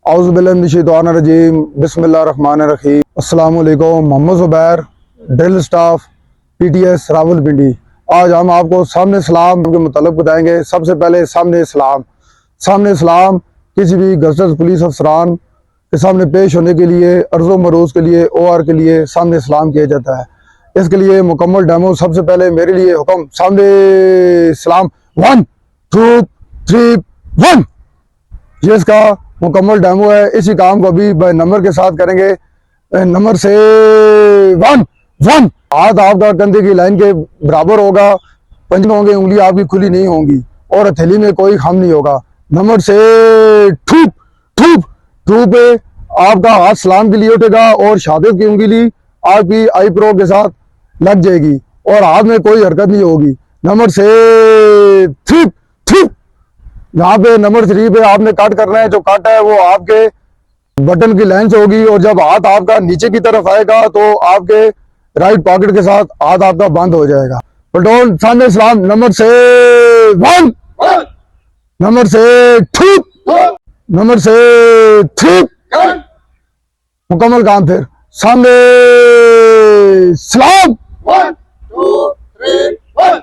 औज़ुबिल्लाहिमिनश्शैतानिर्रजीम बिस्मिल्लाहिर्रहमानिर्रहीम। अस्सलाम वालेकुम। Mohammad Zubair, drill staff PTS Rawalpindi. आज हम आपको सामने सलाम के मुतालिक बताएंगे। सबसे पहले सामने सलाम किसी भी गज़टेड पुलिस अफसरान के सामने पेश होने के लिए, अर्ज़ो मरूज़ के लिए, OR के लिए सामने सलाम किया जाता है। इसके लिए मुकम्मल डेमो सबसे पहले मेरे लिए हुक्म, सामने सलाम 1 2 3 1। ये इसका मुकम्मल डेमो है। इसी काम को अभी नंबर के साथ करेंगे। नंबर से 1 1। हाथ आपका कंधे की लाइन के बराबर होगा, पंजे होंगे, उंगली आपकी खुली नहीं होंगी और हथेली में कोई खम नहीं होगा। नंबर से 2 2 2 पे आपका हाथ सलाम के लिए उठेगा और शहादत की उंगली आपकी आई प्रो के साथ लग जाएगी और हाथ में कोई हरकत नहीं होगी। नंबर से 3 3। यहाँ पे नंबर 3 पे आपने कट करना है। जो कट है वो आपके बटन की लाइन से होगी और जब हाथ आपका नीचे की तरफ आएगा तो आपके राइट पॉकेट के साथ हाथ आपका बंद हो जाएगा। पलटोन सामने सलाम। नंबर से 1, नंबर से 2, नंबर से 3। मुकम्मल काम फिर सामने सलाम 1 2 3 1।